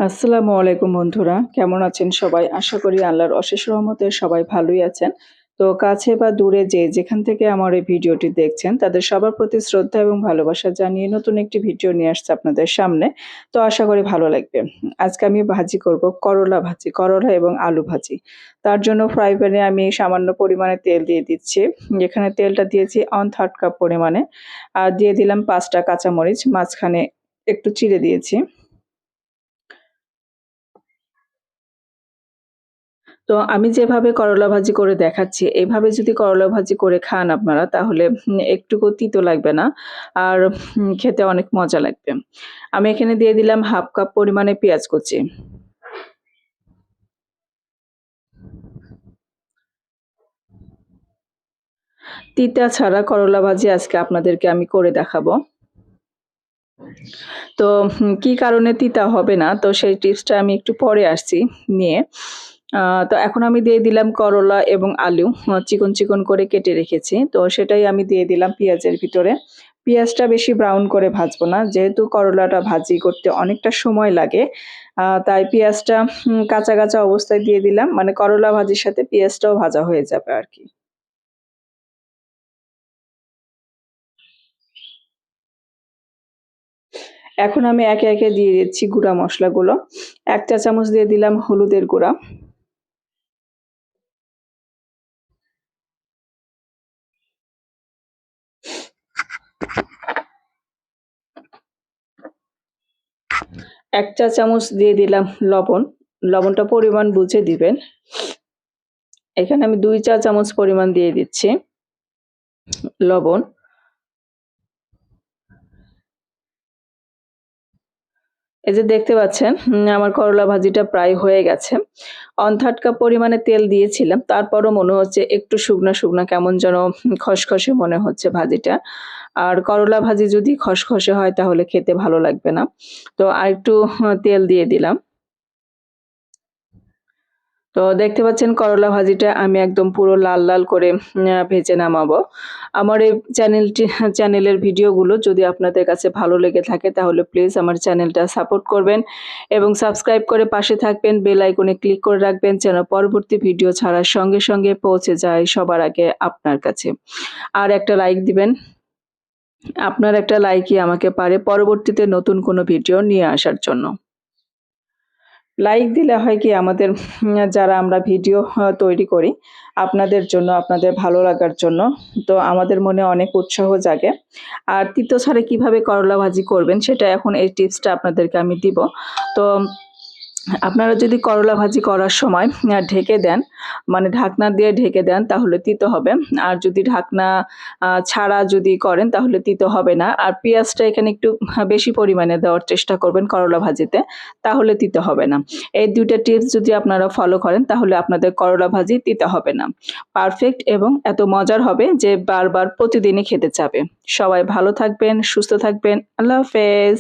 আসসালামু আলাইকুম বন্ধুরা, কেমন আছেন সবাই? আশা করি আল্লাহর অশেষ রহমতে সবাই ভালোই আছেন। তো কাছে বা দূরে যেখান থেকে আমার এই ভিডিওটি দেখছেন তাদের সবার প্রতি শ্রদ্ধা এবং ভালোবাসা জানিয়ে নতুন একটি ভিডিও নিয়ে আসছে আপনাদের সামনে। তো আশা করি ভালো লাগবে। আজকে আমি ভাজি করব করলা ভাজি, করলা এবং আলু ভাজি। তার জন্য ফ্রাই প্যানে আমি সামান্য পরিমাণে তেল দিয়ে দিচ্ছি। এখানে তেলটা দিয়েছি 1/3 কাপ পরিমাণে। আর দিয়ে দিলাম ৫ টা কাঁচামরিচ মাঝখানে একটু চিড়ে দিয়েছি। তো আমি যেভাবে করলা ভাজি করে দেখাচ্ছি, এভাবে যদি করলা ভাজি করে খান আপনারা তাহলে একটুকু তিতো লাগবে না। আর খেতে অনেক মজা লাগবে। আমি এখানে দিয়ে দিলাম 1/2 কাপ পরিমাণে পেঁয়াজ কুচি। তিতা ছাড়া করলা ভাজি আজকে আপনাদেরকে আমি করে দেখাবো। তো কি কারণে তিতা হবে না, তো সেই টিপসটা আমি একটু পরে আসছি নিয়ে। তো এখন আমি দিয়ে দিলাম করলা এবং আলু চিকন, চিকন করে কেটে রেখেছি। তো সেটাই আমি দিয়ে দিলাম পেঁয়াজের ভিতরে। পেঁয়াজটা বেশি ব্রাউন করে ভাজবো না। যেহেতু করলাটা ভাজি করতে অনেকটা সময় লাগে। তাই পেঁয়াজটা কাঁচা, কাঁচা অবস্থায় দিয়ে দিলাম। মানে করলা ভাজির সাথে পেঁয়াজটাও ভাজা হয়ে যাবে আরকি। এখন আমি একে, একে দিয়ে দিচ্ছি গুঁড়া মসলাগুলো। ১ চা চামচ দিয়ে দিলাম হলুদের গুঁড়া। ১ চা চামচ দিয়ে দিলাম লবণ। লবণটা পরিমাণ বুঝে দিবেন। এখানে আমি ২ চা চামচ পরিমাণ দিয়ে দিচ্ছি লবণ। এই যে দেখতে পাচ্ছেন আমার করলা ভাজিটা প্রায় হয়ে গেছে। 1/3 কাপ পরিমাণে তেল দিয়েছিলাম। তারপরও মনে হচ্ছে একটু শুকনা, শুকনা কেমন যেন খসখসে মনে হচ্ছে ভাজিটা। আর করলা ভাজি যদি খসখসে হয় তাহলে খেতে ভালো লাগবে না। তো আরেকটু তেল দিয়ে দিলাম। তো দেখতে পাচ্ছেন করলা ভাজিটা আমি একদম পুরো লাল, লাল করে ভেজে নামাবো। আমার এই চ্যানেলের ভিডিওগুলো যদি আপনাদের কাছে ভালো লেগে থাকে তাহলে প্লিজ আমার চ্যানেলটা সাপোর্ট করবেন এবং সাবস্ক্রাইব করে পাশে থাকবেন। বেল আইকনে ক্লিক করে রাখবেন যেন পরবর্তী ভিডিও ছাড়ার সঙ্গে, সঙ্গে পৌঁছে যায় সবার আগে আপনার কাছে। আর একটা লাইক দিবেন। আপনার একটা লাইকই আমাকে পারে পরবর্তীতে নতুন কোনো ভিডিও নিয়ে আসার জন্য। লাইক দিলে হয় কি আমাদের যারা আমরা ভিডিও তৈরি করি আপনাদের জন্য, আপনাদের ভালো লাগার জন্য। তো আমাদের মনে অনেক উৎসাহ জাগে। আর তিতো ছাড়া কিভাবে করলা ভাজি করবেন সেটা এখন এই টিপসটা আপনাদেরকে আমি দিব। তো আপনারা যদি করলা ভাজি করার সময় ঢেকে দেন, মানে ঢাকনা দিয়ে ঢেকে দেন তাহলে তিতো হবে। আর যদি ঢাকনা ছাড়া যদি করেন তাহলে তিতো হবে না। আর পেঁয়াজটা এখানে একটু বেশি পরিমাণে দেওয়ার চেষ্টা করবেন করলা ভাজিতে, তাহলে তিতো হবে না। এই ২ টা টিপস যদি আপনারা ফলো করেন তাহলে আপনাদের করলা ভাজি তিতা হবে না। পারফেক্ট এবং এত মজার হবে যে বারবার প্রতিদিনই খেতে চাবে। সবাই ভালো থাকবেন, সুস্থ থাকবেন। আল্লাহ হাফেজ।